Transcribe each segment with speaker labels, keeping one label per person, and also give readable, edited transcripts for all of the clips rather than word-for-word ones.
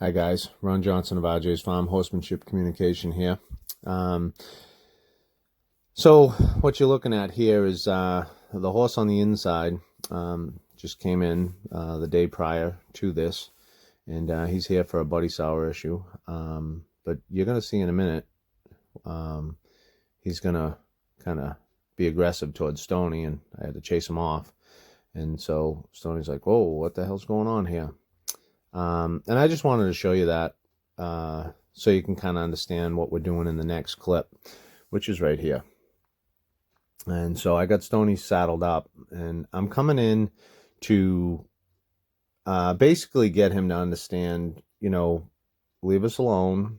Speaker 1: Hi guys, Ron Johnson of RJ's Farm Horsemanship Communication here. Um, so what you're looking at here is the horse on the inside just came in the day prior to this, and he's here for a buddy sour issue. But you're going to see in a minute, um, he's going to kind of be aggressive towards Stony, and I had to chase him off. And so Stoney's like, "Whoa, what the hell's going on here?" And I just wanted to show you that so you can kind of understand what we're doing in the next clip, which is right here. And so I got Stony saddled up, and I'm coming in to basically get him to understand, leave us alone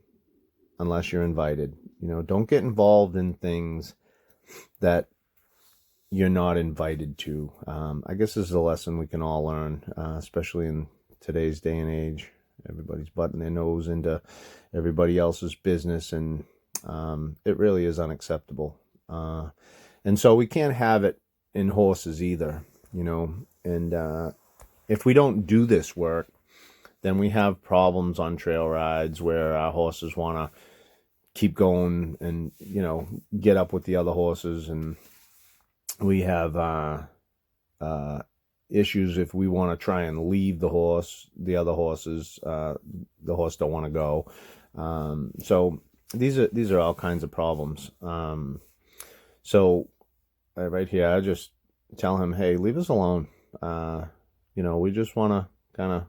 Speaker 1: unless you're invited. Don't get involved in things that you're not invited to. I guess this is a lesson we can all learn, especially in today's day and age. Everybody's butting their nose into everybody else's business, and it really is unacceptable. And so we can't have it in horses either, and if we don't do this work, then we have problems on trail rides where our horses want to keep going and, get up with the other horses, and we have issues if we want to try and leave the other horses. The horse don't want to go. So these are all kinds of problems. So right here, I just tell him, hey, leave us alone. We just want to kind of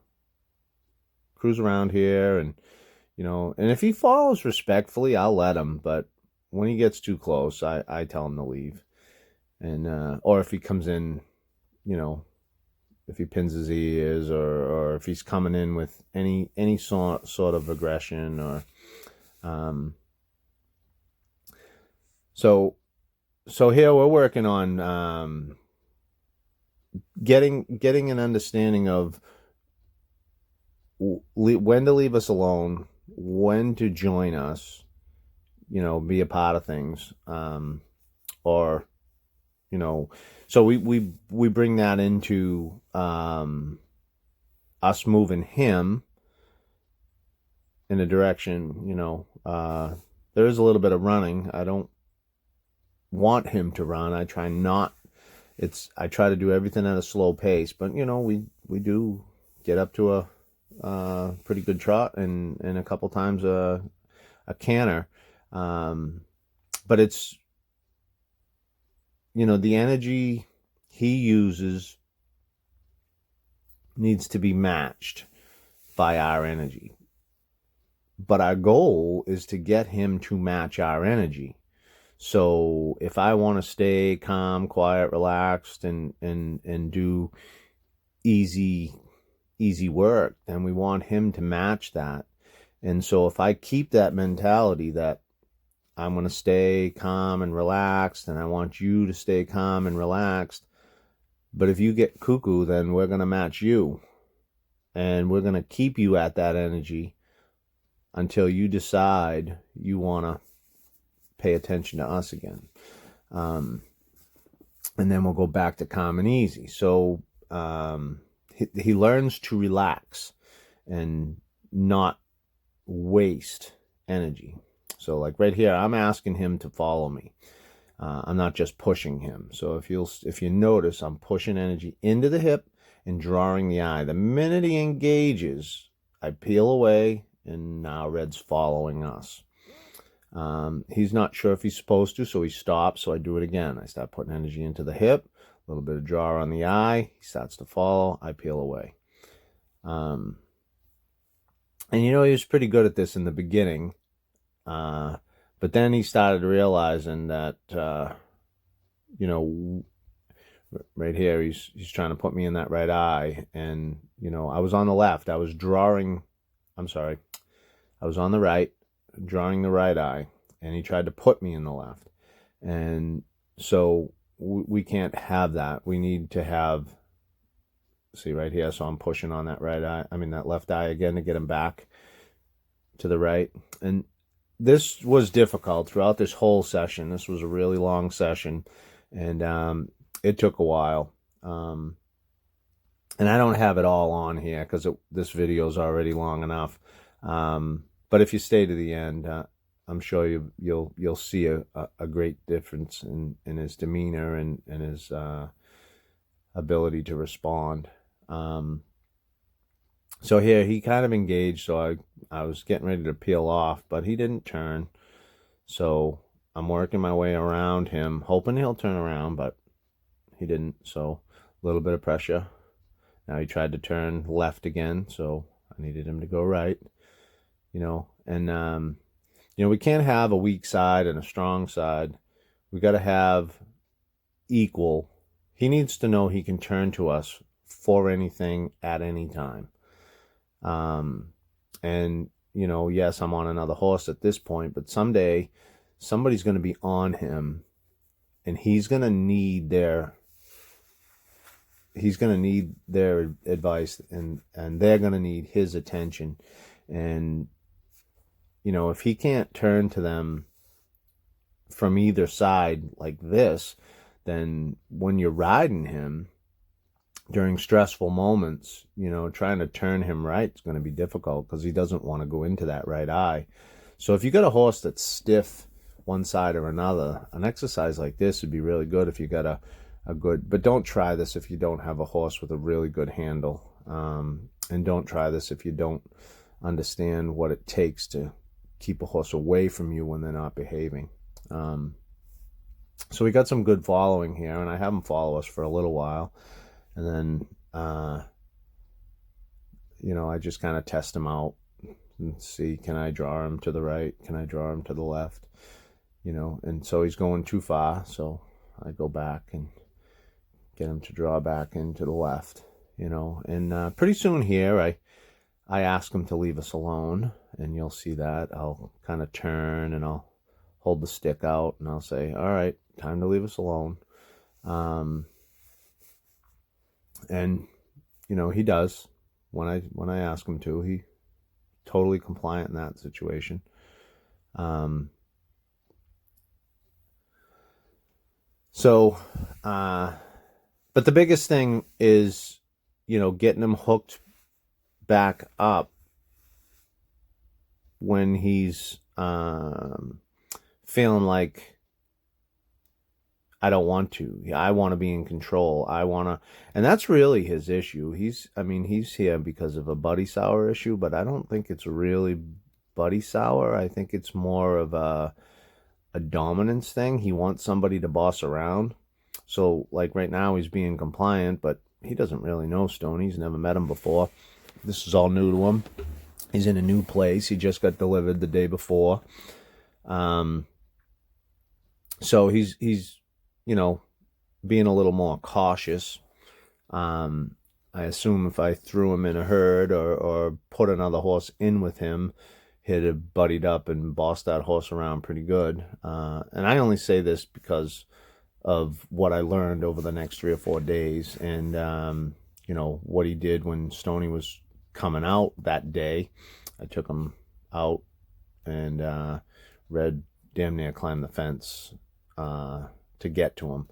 Speaker 1: cruise around here, and and if he follows respectfully, I'll let him. But when he gets too close, I tell him to leave. And or if he comes in, if he pins his ears, or if he's coming in with any sort of aggression, or so here we're working on getting an understanding of when to leave us alone, when to join us, be a part of things, or so we bring that into us moving him in a direction. There is a little bit of running. I don't want him to run. I try to do everything at a slow pace, but we do get up to a pretty good trot, and a couple times a canter, but it's the energy he uses needs to be matched by our energy. But our goal is to get him to match our energy. So if I want to stay calm, quiet, relaxed, and do easy work, then we want him to match that. And so if I keep that mentality that I'm going to stay calm and relaxed, and I want you to stay calm and relaxed, but if you get cuckoo, then we're going to match you, and we're going to keep you at that energy until you decide you want to pay attention to us again. And then we'll go back to calm and easy. So he learns to relax and not waste energy. So like right here, I'm asking him to follow me. I'm not just pushing him. So if you notice, I'm pushing energy into the hip and drawing the eye. The minute he engages, I peel away, and now Red's following us. He's not sure if he's supposed to, so he stops. So I do it again. I start putting energy into the hip, a little bit of draw on the eye. He starts to follow. I peel away. And he was pretty good at this in the beginning. But then he started realizing that, right here, he's trying to put me in that right eye. And, I was on the left. I was on the right, drawing the right eye. And he tried to put me in the left. And so we can't have that. We need to have, see right here, so I'm pushing on that that left eye again to get him back to the right. And this was difficult throughout this whole session. This was a really long session, and it took a while. And I don't have it all on here because this video is already long enough. But if you stay to the end, I'm sure you'll see a great difference in his demeanor and his ability to respond. So here he kind of engaged, so I was getting ready to peel off, but he didn't turn. So I'm working my way around him, hoping he'll turn around, but he didn't. So a little bit of pressure. Now he tried to turn left again, so I needed him to go right. And we can't have a weak side and a strong side. We got to have equal. He needs to know he can turn to us for anything at any time. And yes, I'm on another horse at this point, but someday somebody's going to be on him, and he's going to need their advice, and they're going to need his attention. And if he can't turn to them from either side like this, then when you're riding him during stressful moments, trying to turn him right is going to be difficult because he doesn't want to go into that right eye. So if you got a horse that's stiff one side or another, an exercise like this would be really good if you got a good, but don't try this if you don't have a horse with a really good handle. And don't try this if you don't understand what it takes to keep a horse away from you when they're not behaving. So we got some good following here, and I have them follow us for a little while. And then, I just kind of test him out and see, can I draw him to the right? Can I draw him to the left? And so he's going too far. So I go back and get him to draw back into the left, and pretty soon here, I ask him to leave us alone, and you'll see that. I'll kind of turn and I'll hold the stick out and I'll say, all right, time to leave us alone. And he does when I ask him to. He totally compliant in that situation. But the biggest thing is, getting him hooked back up when he's feeling like, I don't want to. I want to be in control. And that's really his issue. He's here because of a Buddy Sour issue, but I don't think it's really Buddy Sour. I think it's more of a dominance thing. He wants somebody to boss around. So, like right now, he's being compliant, but he doesn't really know Stoney. He's never met him before. This is all new to him. He's in a new place. He just got delivered the day before. So he's being a little more cautious. I assume if I threw him in a herd or put another horse in with him, he'd have buddied up and bossed that horse around pretty good. And I only say this because of what I learned over the next 3 or 4 days, and what he did when Stoney was coming out that day. I took him out, and Red damn near climbed the fence to get to him.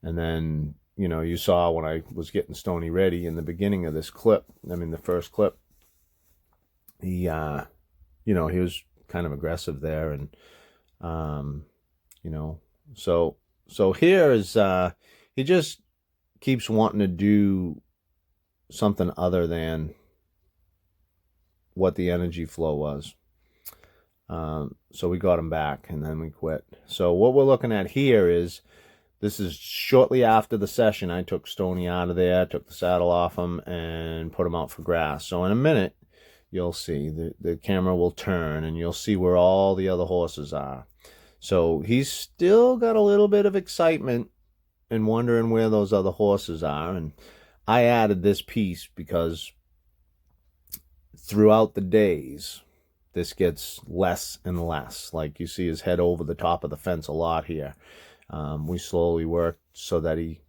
Speaker 1: And then, you saw when I was getting Stoney ready in the beginning of this clip, the first clip, he was kind of aggressive there. And, so here is, he just keeps wanting to do something other than what the energy flow was. So we got him back, and then we quit. So what we're looking at here is, this is shortly after the session. I took Stoney out of there, took the saddle off him, and put him out for grass. So in a minute, you'll see the camera will turn, and you'll see where all the other horses are. So he's still got a little bit of excitement and wondering where those other horses are. And I added this piece because throughout the days, this gets less and less. Like, you see his head over the top of the fence a lot here. We slowly worked so that he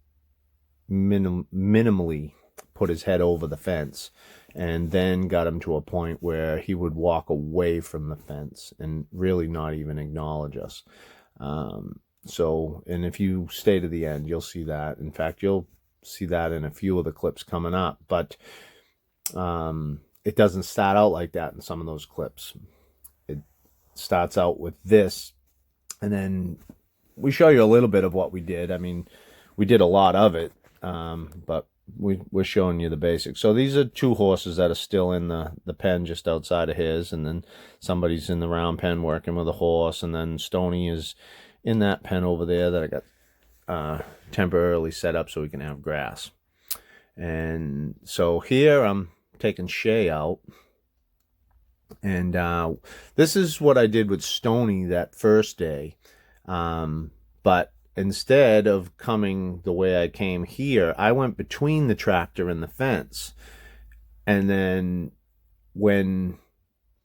Speaker 1: minimally put his head over the fence, and then got him to a point where he would walk away from the fence and really not even acknowledge us. And if you stay to the end, you'll see that. In fact, you'll see that in a few of the clips coming up. But it doesn't start out like that in some of those clips. It starts out with this, and then we show you a little bit of what we did. I mean, we did a lot of it, but we're showing you the basics. So these are 2 horses that are still in the pen just outside of his, and then somebody's in the round pen working with a horse, and then Stony is in that pen over there that I got temporarily set up so we can have grass. And so here I'm taking Shay out, and this is what I did with Stony that first day, but instead of coming the way I came here, I went between the tractor and the fence. And then when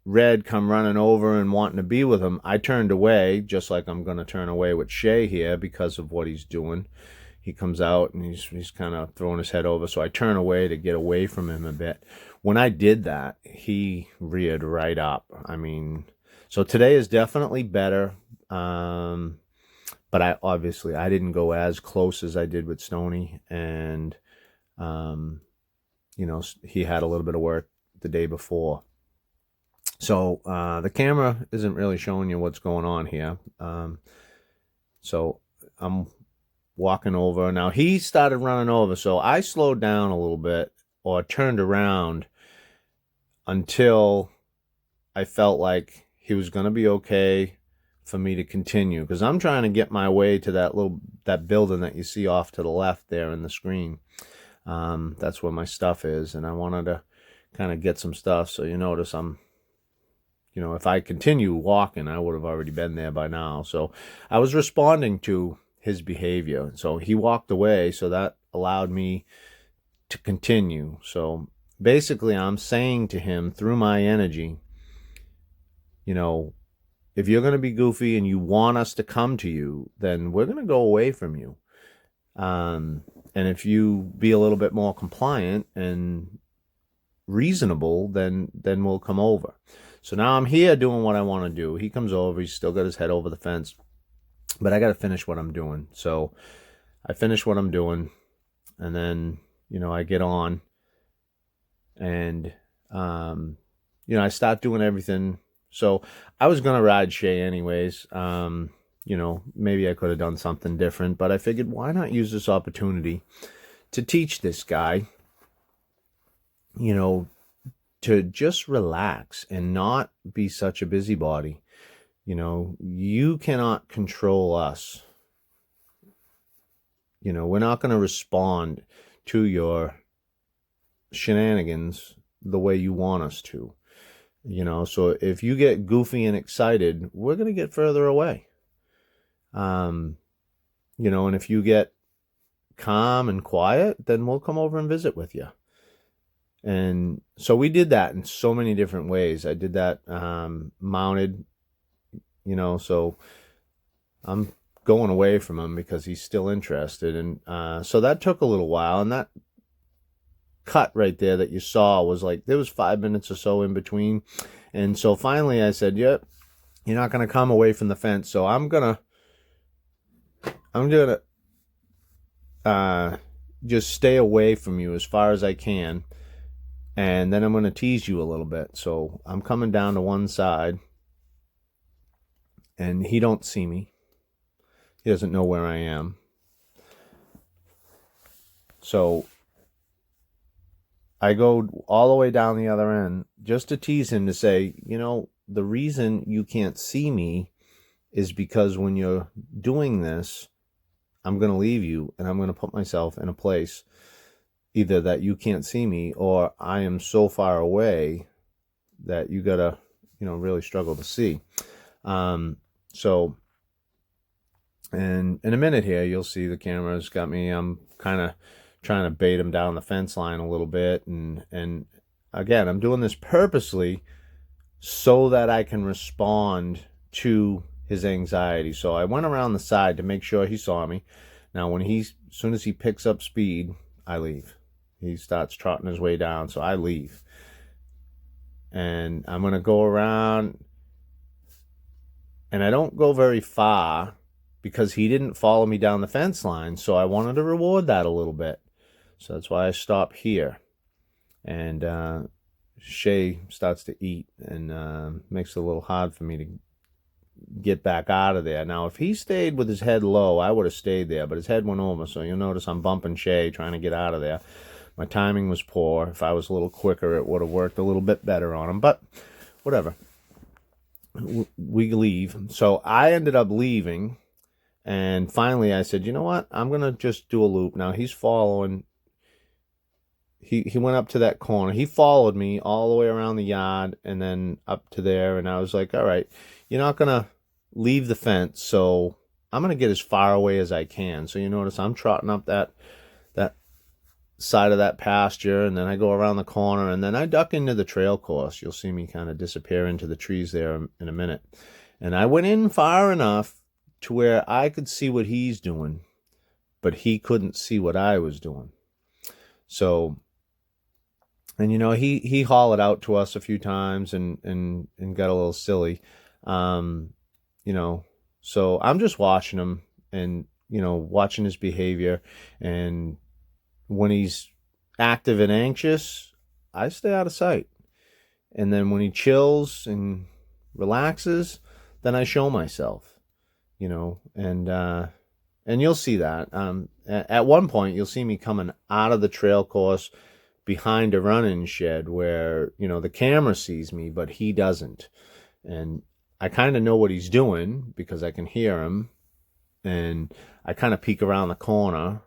Speaker 1: Red come running over and wanting to be with him, I turned away, just like I'm going to turn away with Shay here because of what he's doing. He comes out and he's kind of throwing his head over, so I turn away to get away from him a bit. When I did that, he reared right up. I mean, so today is definitely better. But I didn't go as close as I did with Stony, and he had a little bit of work the day before. So the camera isn't really showing you what's going on here. So I'm walking over. Now he started running over, so I slowed down a little bit or turned around until I felt like he was going to be okay for me to continue, because I'm trying to get my way to that building that you see off to the left there in the screen. That's where my stuff is, and I wanted to kind of get some stuff. So you notice if I continue walking, I would have already been there by now. So I was responding to his behavior. So he walked away, so that allowed me to continue. So basically I'm saying to him through my energy, if you're going to be goofy and you want us to come to you, then we're going to go away from you. And if you be a little bit more compliant and reasonable, then we'll come over. So now I'm here doing what I want to do. He comes over. He's still got his head over the fence. But I got to finish what I'm doing. So I finish what I'm doing. And then, I get on. And, I start doing everything. So I was going to ride Shay anyways. Maybe I could have done something different, but I figured why not use this opportunity to teach this guy, to just relax and not be such a busybody. You cannot control us. We're not going to respond to your shenanigans the way you want us to. So if you get goofy and excited, we're going to get further away. And if you get calm and quiet, then we'll come over and visit with you. And so we did that in so many different ways. I did that mounted, so I'm going away from him because he's still interested. And so that took a little while, and that cut right there that you saw was like there was 5 minutes or so in between. And so finally I said, yep, you're not going to come away from the fence, so I'm gonna just stay away from you as far as I can, and then I'm going to tease you a little bit. So I'm coming down to one side, and he don't see me. He doesn't know where I am. So I go all the way down the other end just to tease him, to say, the reason you can't see me is because when you're doing this, I'm going to leave you and I'm going to put myself in a place either that you can't see me, or I am so far away that you got to, really struggle to see. So, and in a minute here, you'll see the camera's got me. I'm kind of trying to bait him down the fence line a little bit, and again, I'm doing this purposely so that I can respond to his anxiety. So I went around the side to make sure he saw me. Now as soon as he picks up speed, I leave. He starts trotting his way down, so I leave. And I'm going to go around, and I don't go very far because he didn't follow me down the fence line, so I wanted to reward that a little bit. So that's why I stop here. And Shay starts to eat, and makes it a little hard for me to get back out of there. Now, if he stayed with his head low, I would have stayed there, but his head went over, so you'll notice I'm bumping Shay trying to get out of there. My timing was poor. If I was a little quicker, it would have worked a little bit better on him, but whatever. We leave. So I ended up leaving, and finally I said, you know what? I'm going to just do a loop. Now he's following. He went up to that corner. He followed me all the way around the yard and then up to there, and I was like, all right, you're not going to leave the fence, so I'm going to get as far away as I can. So you notice I'm trotting up that side of that pasture, and then I go around the corner, and then I duck into the trail course. You'll see me kind of disappear into the trees there in a minute. And I went in far enough to where I could see what he's doing, but he couldn't see what I was doing. So, and you know, he hollered out to us a few times and got a little silly. You know, so I'm just watching him and, you know, watching his behavior. And when he's active and anxious, I stay out of sight. And then when he chills and relaxes, then I show myself, you know, and you'll see that. At one point, you'll see me coming out of the trail course behind a run-in shed where, you know, the camera sees me, but he doesn't. And I kind of know what he's doing because I can hear him. And I kind of peek around the corner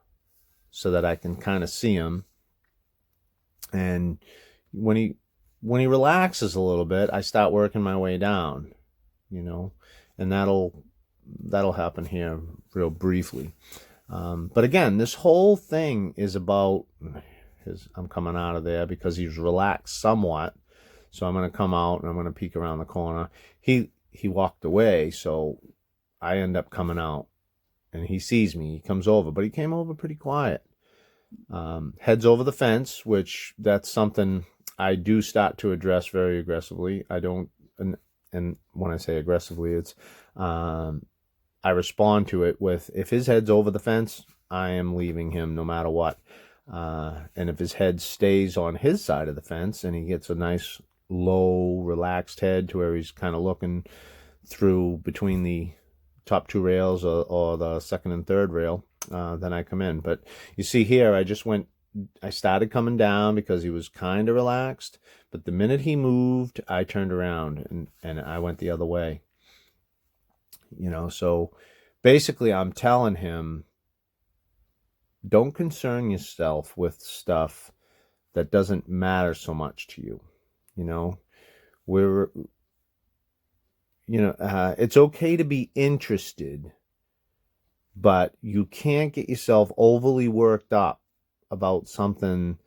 Speaker 1: so that I can kind of see him. And when he relaxes a little bit, I start working my way down, you know, and that'll happen here real briefly. But again, this whole thing is about I'm coming out of there because he's relaxed somewhat. So I'm going to come out and I'm going to peek around the corner. He walked away, so I end up coming out. And he sees me. He comes over, but he came over pretty quiet. Heads over the fence, which that's something I do start to address very aggressively. I don't, and when I say aggressively, it's I respond to it with, if his head's over the fence, I am leaving him no matter what. And if his head stays on his side of the fence and he gets a nice low, relaxed head to where he's kind of looking through between the top two rails or the second and third rail, then I come in. But you see here, I started coming down because he was kind of relaxed, but the minute he moved, I turned around and I went the other way. You know, so basically I'm telling him, don't concern yourself with stuff that doesn't matter so much to you. You know, it's okay to be interested, but you can't get yourself overly worked up about something,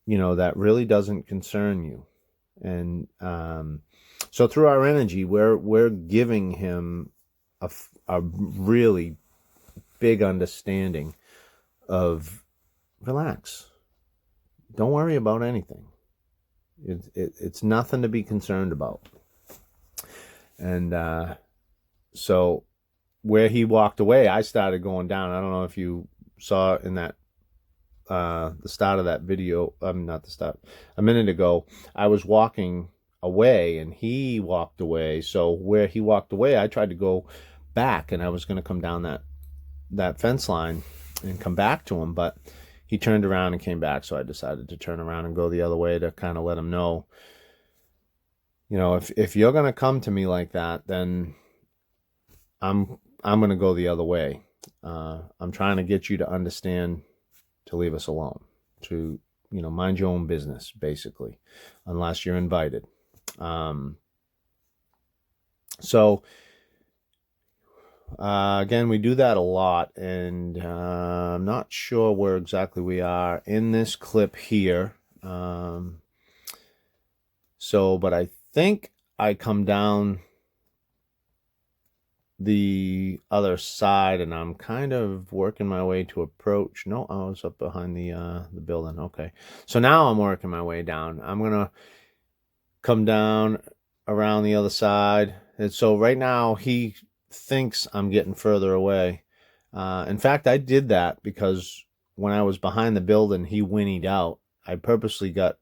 Speaker 1: you know, that really doesn't concern you. And so through our energy, we're giving him a really big understanding of relax. Don't worry about anything. It's nothing to be concerned about. And so where he walked away, I started going down. I don't know if you saw in that the start of that video. Not the start. A minute ago, I was walking away and he walked away. So where he walked away, I tried to go back, and I was going to come down that fence line and come back to him, but he turned around and came back. So I decided to turn around and go the other way to kind of let him know, you know, if you're going to come to me like that, then I'm going to go the other way. I'm trying to get you to understand to leave us alone, to, you know, mind your own business, basically, unless you're invited. So again, we do that a lot, and I'm not sure where exactly we are in this clip here. But I think I come down the other side, and I'm kind of working my way to approach. No, I was up behind the building. Okay, so now I'm working my way down. I'm gonna come down around the other side, and so right now he thinks I'm getting further away. In fact, I did that because when I was behind the building, he whinnied out. I purposely got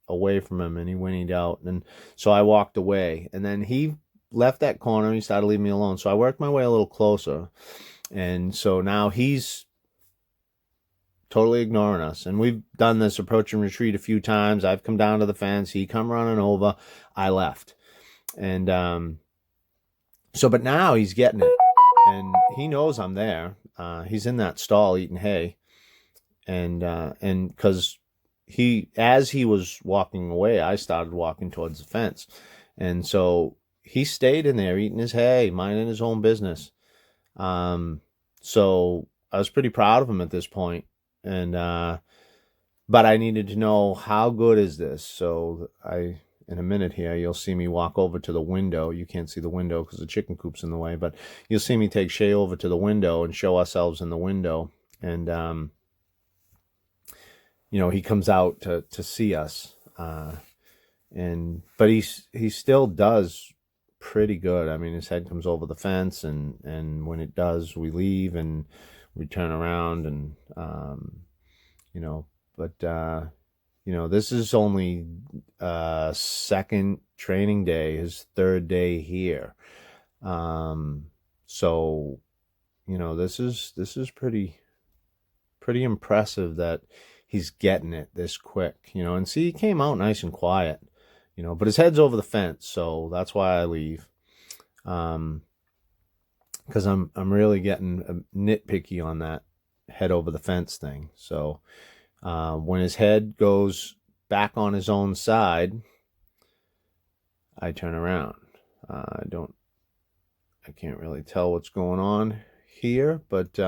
Speaker 1: away from him and he whinnied out. And so I walked away. And then he left that corner. He started leaving me alone. So I worked my way a little closer. And so now he's totally ignoring us. And we've done this approach and retreat a few times. I've come down to the fence. He come running over. I left. And but now he's getting it. And he knows I'm there. He's in that stall eating hay. And because as he was walking away, I started walking towards the fence. And so he stayed in there eating his hay, minding his own business. So I was pretty proud of him at this point. And, but I needed to know, how good is this? So in a minute here, you'll see me walk over to the window. You can't see the window because the chicken coop's in the way, but you'll see me take Shay over to the window and show ourselves in the window. And, he comes out to see us. But he still does pretty good. I mean, his head comes over the fence, and when it does, we leave and we turn around and, this is only second training day, his third day here. So, this is pretty impressive that he's getting it this quick, and see, he came out nice and quiet, but his head's over the fence. So that's why I leave. Cause I'm really getting nitpicky on that head over the fence thing. So, when his head goes back on his own side, I turn around. I can't really tell what's going on here, but,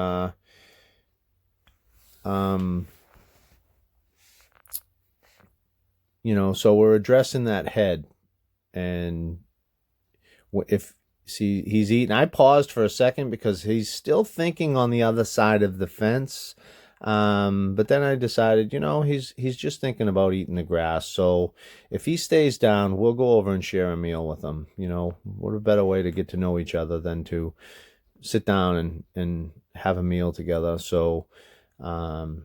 Speaker 1: so we're addressing that head, and he's eating. I paused for a second because he's still thinking on the other side of the fence. But then I decided, he's just thinking about eating the grass. So if he stays down, we'll go over and share a meal with him. What a better way to get to know each other than to sit down and have a meal together. So, and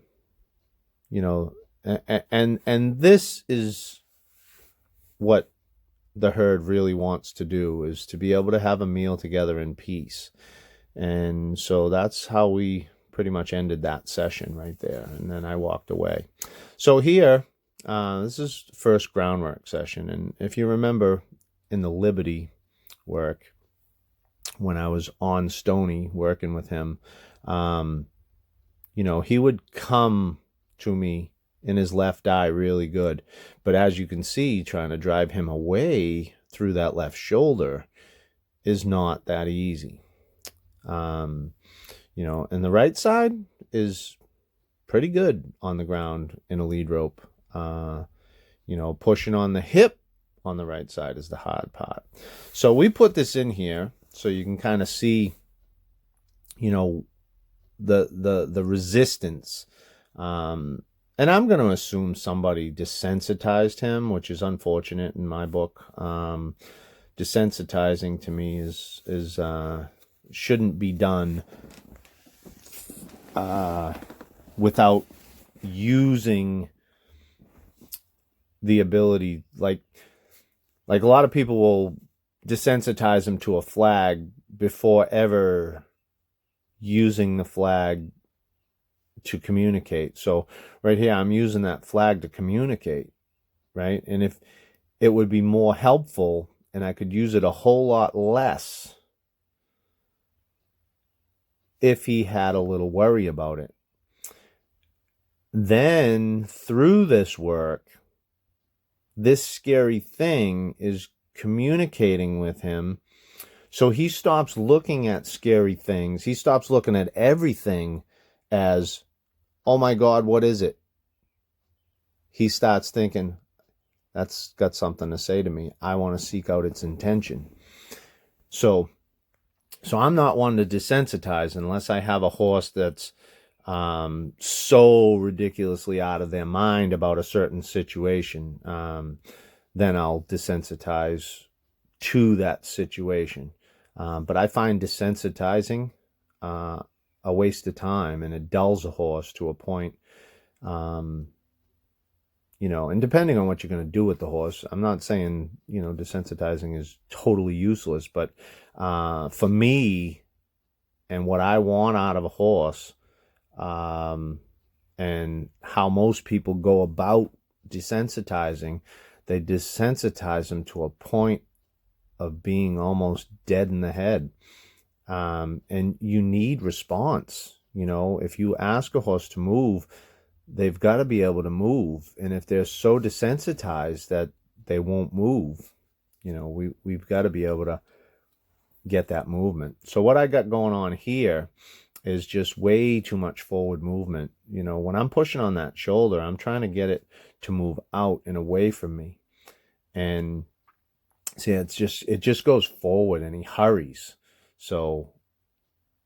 Speaker 1: this is what the herd really wants to do, is to be able to have a meal together in peace. And so that's how we pretty much ended that session right there. And then I walked away. So here, this is the first groundwork session. And if you remember in the Liberty work, when I was on Stony working with him, he would come to me in his left eye really good. But as you can see, trying to drive him away through that left shoulder is not that easy. And the right side is pretty good on the ground in a lead rope. Pushing on the hip on the right side is the hard part. So we put this in here so you can kind of see, the resistance. And I'm going to assume somebody desensitized him, which is unfortunate in my book. Desensitizing to me is shouldn't be done without using the ability, like a lot of people will desensitize him to a flag before ever using the flag to communicate. So right here, I'm using that flag to communicate, right? And if it would be more helpful and I could use it a whole lot less if he had a little worry about it. Then through this work, this scary thing is communicating with him. So he stops looking at scary things. He stops looking at everything as, oh my God, what is it? He starts thinking, that's got something to say to me. I want to seek out its intention. So I'm not one to desensitize unless I have a horse that's so ridiculously out of their mind about a certain situation. Then I'll desensitize to that situation. But I find desensitizing a waste of time, and it dulls a horse to a point. And depending on what you're going to do with the horse, I'm not saying, desensitizing is totally useless, but for me and what I want out of a horse, and how most people go about desensitizing, they desensitize them to a point of being almost dead in the head. And you need response. If you ask a horse to move, they've got to be able to move. And if they're so desensitized that they won't move, we've got to be able to get that movement. So what I got going on here is just way too much forward movement. When I'm pushing on that shoulder, I'm trying to get it to move out and away from me. And see, it just goes forward, and he hurries. So,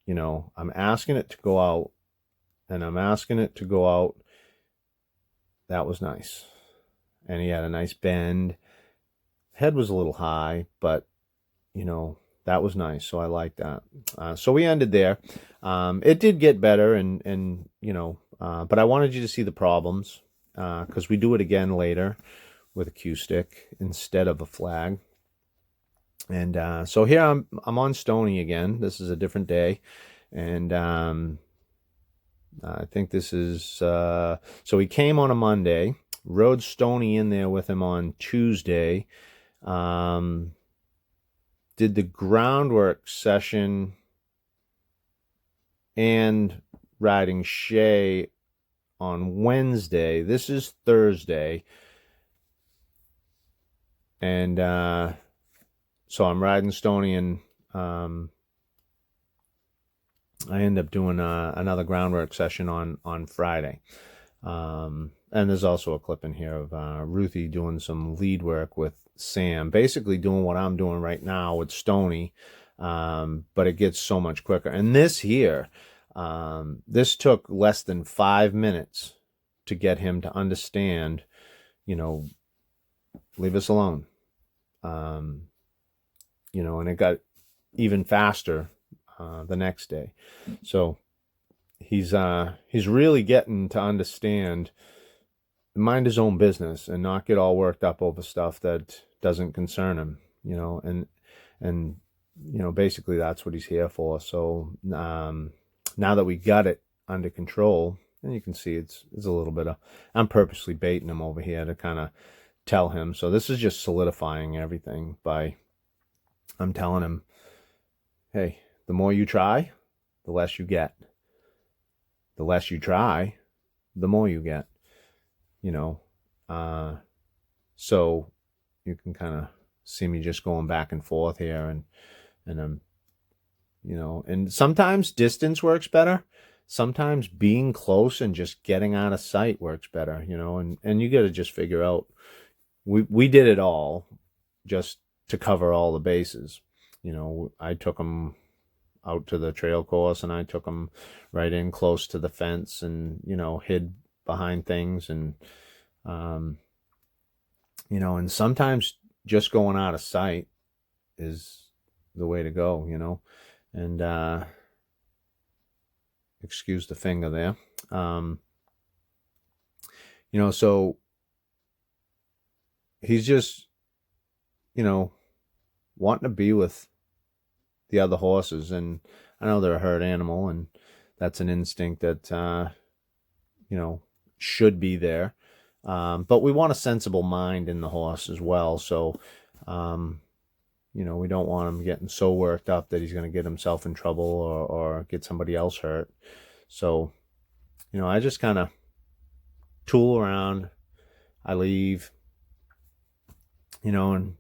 Speaker 1: I'm asking it to go out, and I'm asking it to go out. That was nice. And he had a nice bend. Head was a little high, but, that was nice. So I like that. So we ended there. It did get better, and but I wanted you to see the problems, because we do it again later with a cue stick instead of a flag. And so here I'm on Stony again. This is a different day, and I think this is so he came on a Monday, rode Stony in there with him on Tuesday, did the groundwork session and riding Shay on Wednesday. This is Thursday, and so I'm riding Stony, and I end up doing another groundwork session on Friday. And there's also a clip in here of Ruthie doing some lead work with Sam, basically doing what I'm doing right now with Stony, but it gets so much quicker. And this here, this took less than 5 minutes to get him to understand, leave us alone. And it got even faster the next day. So he's really getting to understand, mind his own business and not get all worked up over stuff that doesn't concern him, and basically that's what he's here for. So now that we got it under control, and you can see it's a little bit of, I'm purposely baiting him over here to kind of tell him. So this is just solidifying everything by, I'm telling him, hey, the more you try, the less you get. The less you try, the more you get. So you can kind of see me just going back and forth here, and I'm, and sometimes distance works better. Sometimes being close and just getting out of sight works better, and you got to just figure out, we did it all just to cover all the bases. I took them out to the trail course, and I took them right in close to the fence, and, hid behind things, and, and sometimes just going out of sight is the way to go, and, excuse the finger there. So he's just, wanting to be with the other horses, and I know they're a herd animal, and that's an instinct that should be there, but we want a sensible mind in the horse as well. So we don't want him getting so worked up that he's going to get himself in trouble or get somebody else hurt. So I just kind of tool around, I leave, and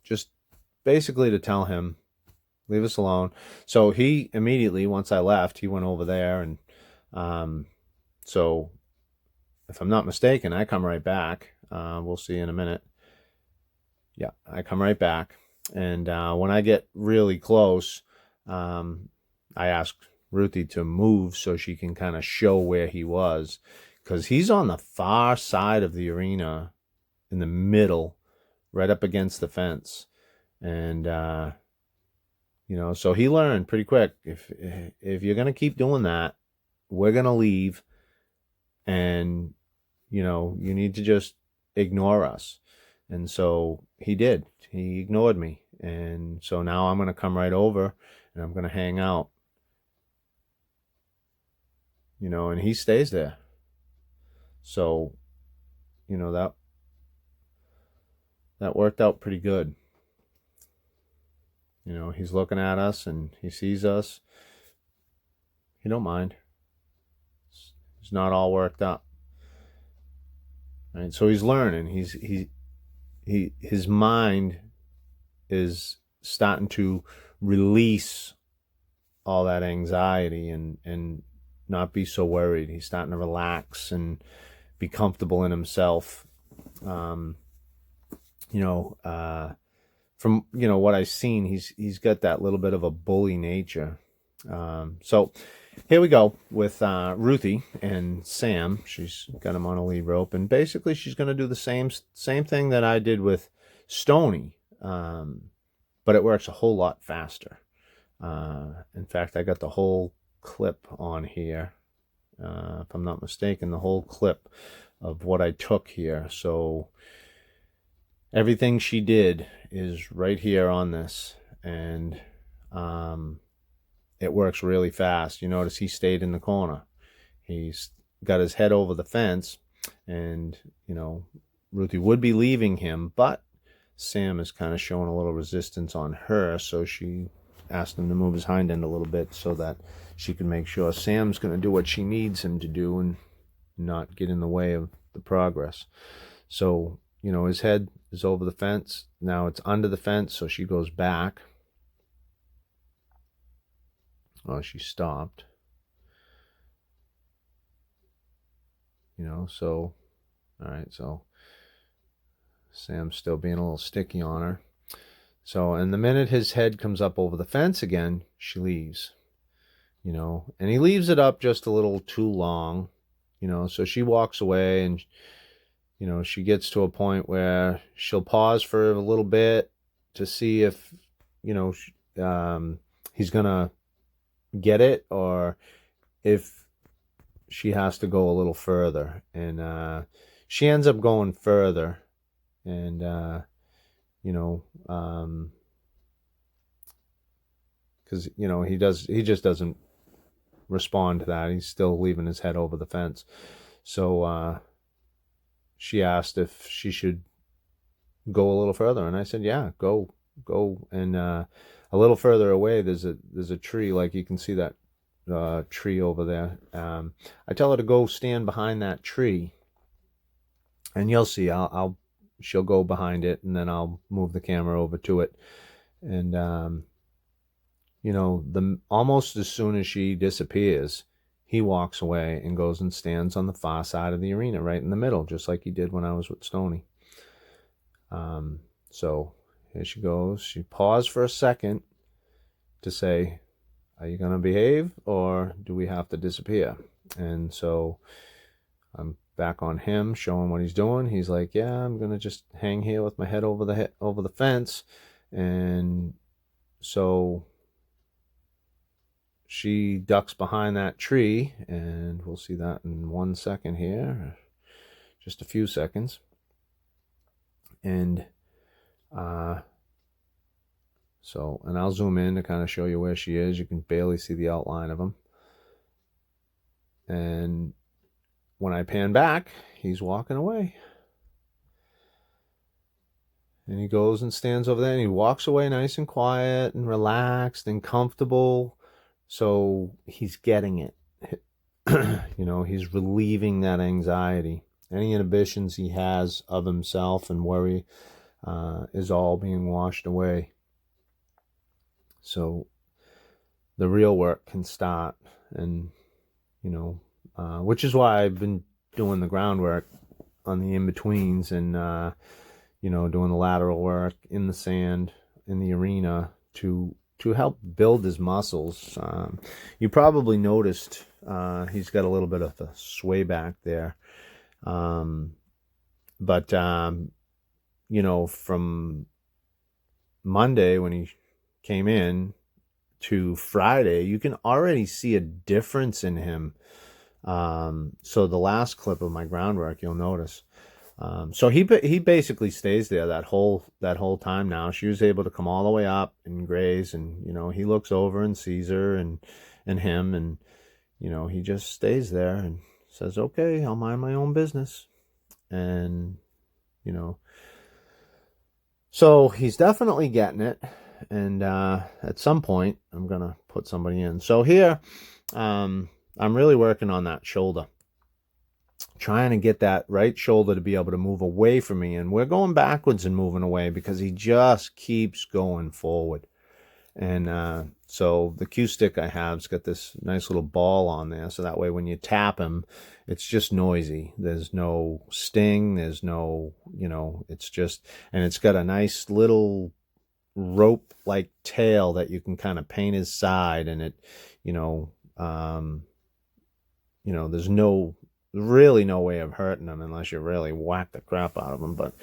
Speaker 1: just basically to tell him, leave us alone. So he immediately, once I left, he went over there, and so if I'm not mistaken, I come right back. We'll see in a minute. Yeah, I come right back, and when I get really close, I ask Ruthie to move so she can kind of show where he was, because he's on the far side of the arena, in the middle, right up against the fence, and So he learned pretty quick, if you're going to keep doing that, we're going to leave, and you need to just ignore us. And so he did. He ignored me. And so now I'm going to come right over and I'm going to hang out, and he stays there. So, that worked out pretty good. He's looking at us and he sees us. He don't mind. He's not all worked up. Right? So he's learning. His mind is starting to release all that anxiety and not be so worried. He's starting to relax and be comfortable in himself. From what I've seen, he's got that little bit of a bully nature. So here we go with Ruthie and Sam. She's got him on a lead rope, and basically she's going to do the same thing that I did with Stony, but it works a whole lot faster. In fact, I got the whole clip on here, if I'm not mistaken, the whole clip of what I took here. So everything she did is right here on this, and it works really fast. You notice he stayed in the corner. He's got his head over the fence, and Ruthie would be leaving him, but Sam is kind of showing a little resistance on her, so she asked him to move his hind end a little bit so that she can make sure Sam's going to do what she needs him to do and not get in the way of the progress. So, his head is over the fence. Now it's under the fence, so she goes back. Oh, she stopped. So, all right, so Sam's still being a little sticky on her. So, and the minute his head comes up over the fence again, she leaves. And he leaves it up just a little too long, so she walks away, and she gets to a point where she'll pause for a little bit to see if he's gonna get it, or if she has to go a little further. And she ends up going further, and because he just doesn't respond to that. He's still leaving his head over the fence. So she asked if she should go a little further, and I said, yeah, go. And a little further away, there's a tree, like you can see that tree over there. I tell her to go stand behind that tree, and you'll see. She'll go behind it, and then I'll move the camera over to it. And almost as soon as she disappears, he walks away and goes and stands on the far side of the arena, right in the middle, just like he did when I was with Stony. So here she goes. She paused for a second to say, are you going to behave, or do we have to disappear? And so I'm back on him, showing what he's doing. He's like, yeah, I'm going to just hang here with my head over the fence. And so she ducks behind that tree, and we'll see that in 1 second here, just a few seconds. And and I'll zoom in to kind of show you where she is. You can barely see the outline of him. And when I pan back, he's walking away. And he goes and stands over there, and he walks away nice and quiet and relaxed and comfortable. So he's getting it. He's relieving that anxiety. Any inhibitions he has of himself and worry is all being washed away. So the real work can start. And, which is why I've been doing the groundwork on the in-betweens, and, doing the lateral work in the sand, in the arena, to help build his muscles. You probably noticed he's got a little bit of a sway back there. But from Monday when he came in, to Friday, you can already see a difference in him. So the last clip of my groundwork, you'll notice. So he basically stays there that whole time now. She was able to come all the way up and graze, and he looks over and sees her and him, and he just stays there and says, "Okay, I'll mind my own business." And so he's definitely getting it. And at some point, I'm gonna put somebody in. So here, I'm really working on that shoulder, trying to get that right shoulder to be able to move away from me. And we're going backwards and moving away because he just keeps going forward. And so the cue stick I have's got this nice little ball on there, so that way when you tap him, it's just noisy. There's no sting, there's no, it's just, and it's got a nice little rope like tail that you can kind of paint his side, and it, there's really no way of hurting him unless you really whack the crap out of him. But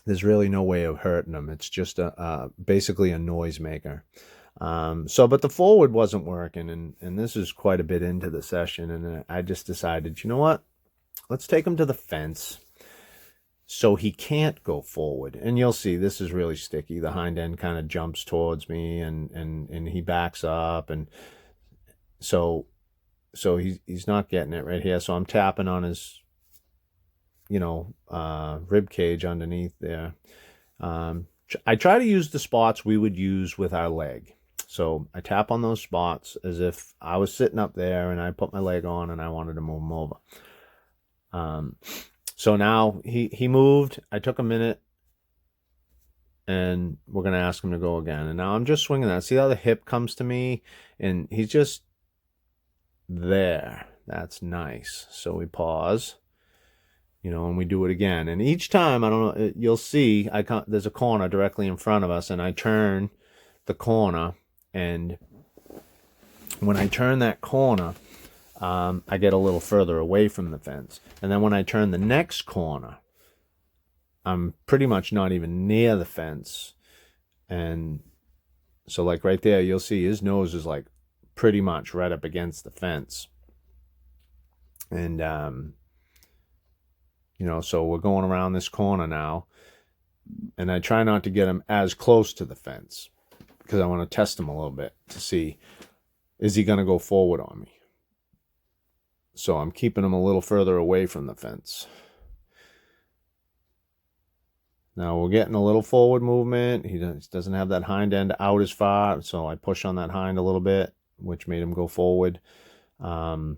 Speaker 1: there's really no way of hurting them. It's just basically a noisemaker. But the forward wasn't working, and this is quite a bit into the session, and I just decided, you know what? Let's take him to the fence so he can't go forward. And you'll see this is really sticky. The hind end kind of jumps towards me, and he backs up, and so he's not getting it right here. So I'm tapping on his rib cage underneath there. I try to use the spots we would use with our leg. So I tap on those spots as if I was sitting up there and I put my leg on and I wanted to move him over. So now he moved. I took a minute, and we're going to ask him to go again. And now I'm just swinging that. See how the hip comes to me? And he's just there. That's nice. So we pause. And we do it again. And each time, I don't know, you'll see, there's a corner directly in front of us, and I turn the corner, and when I turn that corner, I get a little further away from the fence. And then when I turn the next corner, I'm pretty much not even near the fence. And so like right there, you'll see his nose is like pretty much right up against the fence. And, so we're going around this corner now, and I try not to get him as close to the fence because I want to test him a little bit to see, is he going to go forward on me? So I'm keeping him a little further away from the fence. Now we're getting a little forward movement. He doesn't have that hind end out as far, so I push on that hind a little bit, which made him go forward. So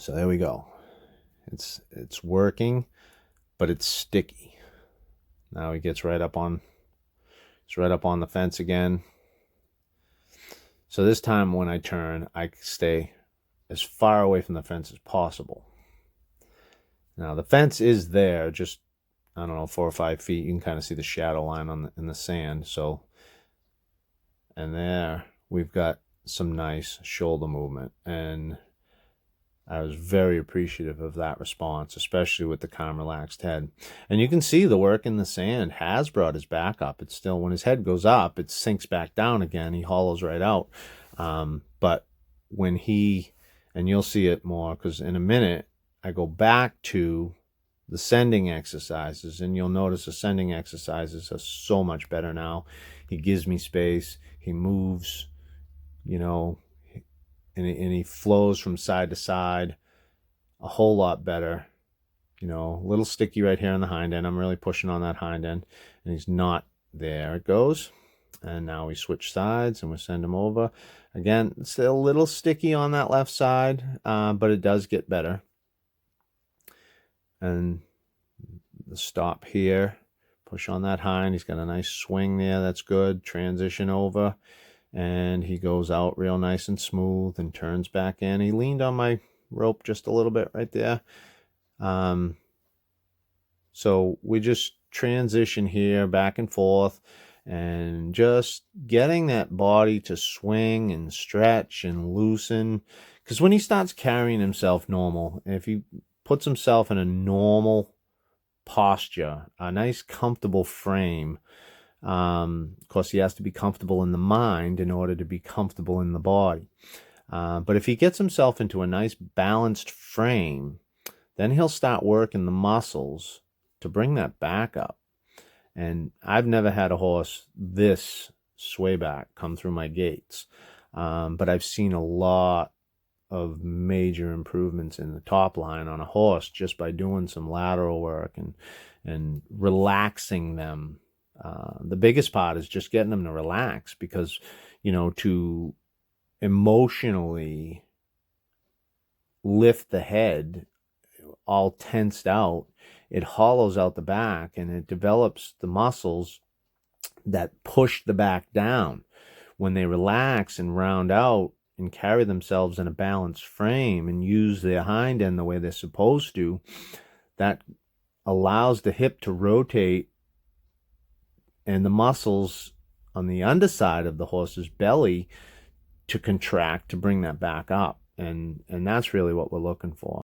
Speaker 1: there we go. It's working, but it's sticky. Now he gets right up on the fence again. So this time when I turn, I stay as far away from the fence as possible. Now the fence is there, just, I don't know, 4 or 5 feet. You can kind of see the shadow line in the sand. So, and there we've got some nice shoulder movement, and I was very appreciative of that response, especially with the calm, relaxed head. And you can see the work in the sand has brought his back up. It's still, when his head goes up, it sinks back down again. He hollows right out. But when and you'll see it more because in a minute, I go back to the sending exercises, and you'll notice the sending exercises are so much better now. He gives me space. He moves, and he flows from side to side a whole lot better. A little sticky right here on the hind end. I'm really pushing on that hind end, and he's not. There it goes. And now we switch sides and we send him over. Again, it's still a little sticky on that left side, but it does get better. And the stop here, push on that hind. He's got a nice swing there. That's good. Transition over. And he goes out real nice and smooth and turns back in. He leaned on my rope just a little bit right there. So we just transition here back and forth, and just getting that body to swing and stretch and loosen. Because when he starts carrying himself normal, if he puts himself in a normal posture, a nice comfortable frame, Of course, he has to be comfortable in the mind in order to be comfortable in the body. But if he gets himself into a nice balanced frame, then he'll start working the muscles to bring that back up. And I've never had a horse this sway back come through my gates. But I've seen a lot of major improvements in the top line on a horse just by doing some lateral work and relaxing them. The biggest part is just getting them to relax, because, to emotionally lift the head all tensed out, it hollows out the back and it develops the muscles that push the back down. When they relax and round out and carry themselves in a balanced frame and use their hind end the way they're supposed to, that allows the hip to rotate and the muscles on the underside of the horse's belly to contract to bring that back up. And that's really what we're looking for.